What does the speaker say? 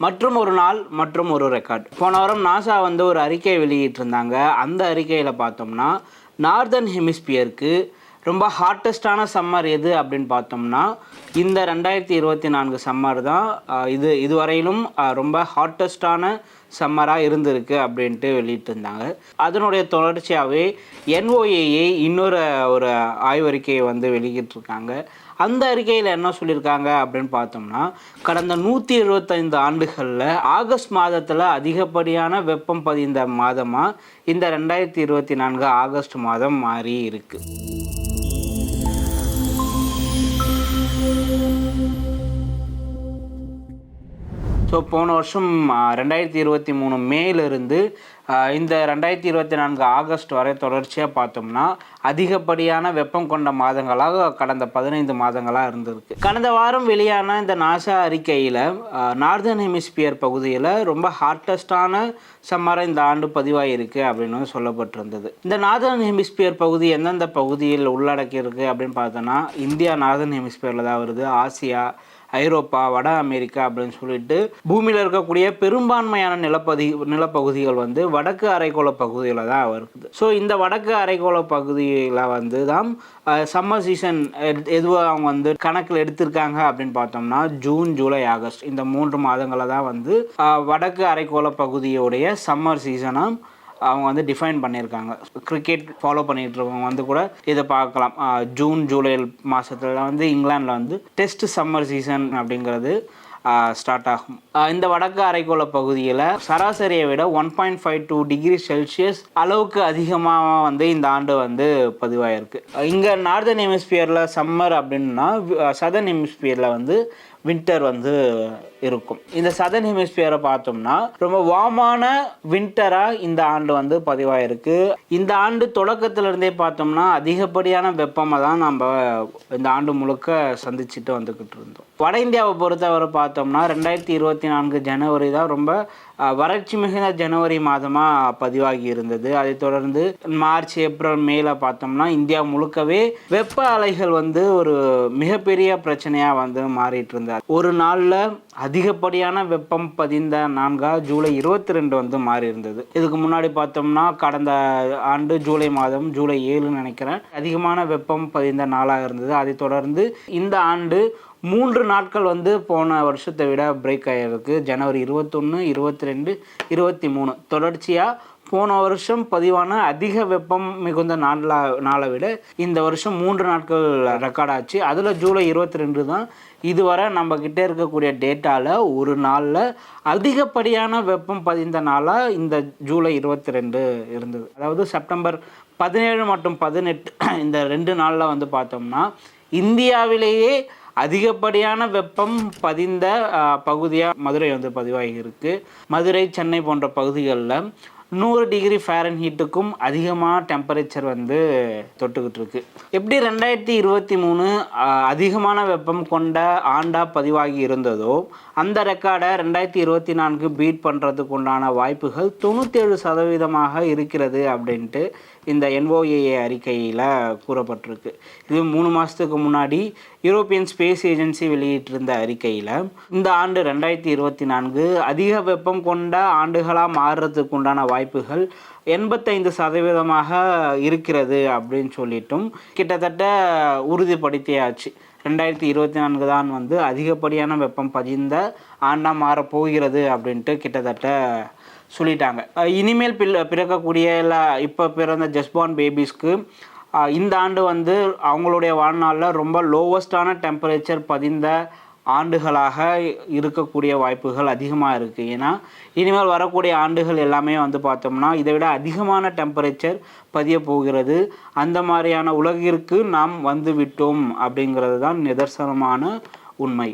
மற்றும் ஒரு நாள் மற்றும் ஒரு ரெக்கார்ட். போன வாரம் நாசா வந்து ஒரு அறிக்கை வெளியிட்டிருந்தாங்க. அந்த அறிக்கையில் பார்த்தோம்னா நார்தர்ன் ஹெமிஸ்பியருக்கு ரொம்ப ஹாட்டஸ்டான சம்மர் எது அப்படின்னு பார்த்தோம்னா இந்த 2024 சம்மர் தான் இதுவரையிலும் ரொம்ப ஹாட்டஸ்டான சம்மராக இருந்திருக்கு அப்படின்ட்டு வெளியிட்டிருந்தாங்க. அதனுடைய தொடர்ச்சியாகவே NOAA இன்னொரு ஒரு ஆய்வறிக்கையை வந்து வெளியிட்டிருக்காங்க. அந்த அறிக்கையில் என்ன சொல்லியிருக்காங்க அப்படின்னு பார்த்தோம்னா கடந்த 175 ஆண்டுகளில் ஆகஸ்ட் மாதத்தில் அதிகப்படியான வெப்பம் பதிந்த மாதமாக இந்த 2024 ஆகஸ்ட் மாதம் மாறி இருக்கு. ஸோ போன வருஷம் 2023 மேலிருந்து இந்த 2024 ஆகஸ்ட் வரை தொடர்ச்சியாக பார்த்தோம்னா அதிகப்படியான வெப்பம் கொண்ட மாதங்களாக கடந்த 15 மாதங்களாக இருந்திருக்கு. கடந்த வாரம் வெளியான இந்த நாசா அறிக்கையில் நார்தர்ன் ஹெமிஸ்பியர் பகுதியில் ரொம்ப ஹாட்டஸ்டான சம்மராக இந்த ஆண்டு பதிவாகிருக்கு அப்படின்னு சொல்லப்பட்டிருந்தது. இந்த நார்தர்ன் ஹெமிஸ்பியர் பகுதி எந்தெந்த பகுதியில் உள்ளடக்கி இருக்குது அப்படின்னு பார்த்தோன்னா இந்தியா நார்தர்ன் ஹெமிஸ்பியரில் தான் வருது. ஆசியா, ஐரோப்பா, வட அமெரிக்கா அப்படின்னு சொல்லிட்டு பூமியில் இருக்கக்கூடிய பெரும்பான்மையான நிலப்பகுதிகள் வந்து வடக்கு அரைக்கோள பகுதியில் தான் வருது. ஸோ இந்த வடக்கு அரைக்கோள பகுதியில் வந்து தான் சம்மர் சீசன் எதுவாக அவங்க வந்து கணக்கில் எடுத்திருக்காங்க அப்படின்னு பார்த்தோம்னா ஜூன், ஜூலை, ஆகஸ்ட் இந்த 3 மாதங்களை தான் வந்து வடக்கு அரைக்கோள பகுதியுடைய சம்மர் சீசனாக அவங்க வந்து டிஃபைன் பண்ணியிருக்காங்க. கிரிக்கெட் ஃபாலோ பண்ணிகிட்டு இருக்கவங்க வந்து கூட இதை பார்க்கலாம். ஜூன், ஜூலை மாதத்தில் வந்து இங்கிலாண்டில் வந்து டெஸ்ட் சம்மர் சீசன் அப்படிங்கிறது ஸ்டார்ட் ஆகும். இந்த வடக்கு அரைக்கோள பகுதியில் சராசரியை விட 1.52 டிகிரி செல்சியஸ் அளவுக்கு அதிகமாக வந்து இந்த ஆண்டு வந்து பதிவாயிருக்கு. இங்கே நார்தர்ன் ஹெமிஸ்பியரில் சம்மர் அப்படின்னா சதர்ன் ஹெமிஸ்பியரில் வந்து வின்டர் வந்து இருக்கும். இந்த சதர்ன் ஹெமிஸ்பியரை பார்த்தோம்னா ரொம்ப வார்மான வின்டராக இந்த ஆண்டு வந்து பதிவாயிருக்கு. இந்த ஆண்டு தொடக்கத்திலிருந்தே பார்த்தோம்னா அதிகப்படியான வெப்பமாக தான் நம்ம இந்த ஆண்டு முழுக்க சந்திச்சுட்டு வந்துக்கிட்டு இருந்தோம். வட இந்தியாவை பொறுத்தவரை பார்த்தோம்னா 2024 ஜனவரி தான் ரொம்ப வறட்சி மிகுந்த ஜனவரி மாதமாக பதிவாகி இருந்தது. அதை தொடர்ந்து மார்ச், ஏப்ரல், மேல பார்த்தோம்னா இந்தியா முழுக்கவே வெப்ப அலைகள் வந்து ஒரு மிகப்பெரிய பிரச்சனையாக வந்து மாறிட்டு இருந்தார். ஒரு நாளில் அதிகப்படியான வெப்பம் பதிந்த நான்காக ஜூலை 22 வந்து மாறி இருந்தது. இதுக்கு முன்னாடி பார்த்தோம்னா கடந்த ஆண்டு ஜூலை மாதம், ஜூலை 7 நினைக்கிறேன், அதிகமான வெப்பம் பதிந்த நாளாக இருந்தது. அதை தொடர்ந்து இந்த ஆண்டு 3 நாட்கள் வந்து போன வருஷத்தை விட பிரேக் ஆகிருக்கு. ஜனவரி 21, 22, 23 தொடர்ச்சியாக போன வருஷம் பதிவான அதிக வெப்பம் மிகுந்த நாளை விட இந்த வருஷம் 3 நாட்கள் ரெக்கார்ட் ஆச்சு. அதில் ஜூலை 22 தான் இதுவரை நம்ம கிட்டே இருக்கக்கூடிய டேட்டாவில் ஒரு நாளில் அதிகப்படியான வெப்பம் பதிந்த நாளாக இந்த ஜூலை 22 இருந்தது. அதாவது செப்டம்பர் 17 மற்றும் 18 இந்த 2 நாளில் வந்து பார்த்தோம்னா இந்தியாவிலேயே அதிகப்படியான வெப்பம் பதிந்த பகுதியாக மதுரை வந்து பதிவாகி இருக்கு. மதுரை, சென்னை போன்ற பகுதிகளில் 100 டிகிரி ஃபாரன்ஹீட்டுக்கும் அதிகமாக டெம்பரேச்சர் வந்து தொட்டுக்கிட்டு இருக்கு. எப்படி 2023 அதிகமான வெப்பம் கொண்ட ஆண்டாக பதிவாகி இருந்ததோ அந்த ரெக்கார்டை 2024 பீட் பண்ணுறதுக்கு உண்டான வாய்ப்புகள் 97% இருக்கிறது அப்படின்ட்டு இந்த NOAA அறிக்கையில் கூறப்பட்டிருக்கு. இது 3 மாதத்துக்கு முன்னாடி யூரோப்பியன் ஸ்பேஸ் ஏஜென்சி வெளியிட்டிருந்த அறிக்கையில் இந்த ஆண்டு 2024 அதிக வெப்பம் கொண்ட ஆண்டுகளாக மாறுறதுக்கு உண்டான வாய்ப்புகள் 85% இருக்கிறது அப்படின்னு சொல்லிட்டும் கிட்டத்தட்ட உறுதிப்படுத்தியாச்சு. 2024 தான் வந்து அதிகப்படியான வெப்பம் பதிந்த ஆண்டாக மாறப்போகிறது அப்படின்ட்டு கிட்டத்தட்ட சொல்லிட்டாங்க. இனிமேல் பிறக்கக்கூடிய இல்லை இப்போ பிறந்த ஜஸ்பார்ன் பேபிஸ்க்கு இந்த ஆண்டு வந்து அவங்களுடைய வாழ்நாளில் ரொம்ப லோவஸ்டான டெம்பரேச்சர் பதிந்த ஆண்டுகளாக இருக்கக்கூடிய வாய்ப்புகள் அதிகமாக இருக்குது. ஏன்னா இனிமேல் வரக்கூடிய ஆண்டுகள் எல்லாமே வந்து பார்த்தோம்னா இதை விட அதிகமான டெம்பரேச்சர் பதிய போகிறது. அந்த மாதிரியான உலகிற்கு நாம் வந்து விட்டோம் அப்படிங்கிறது தான் நிதர்சனமான உண்மை.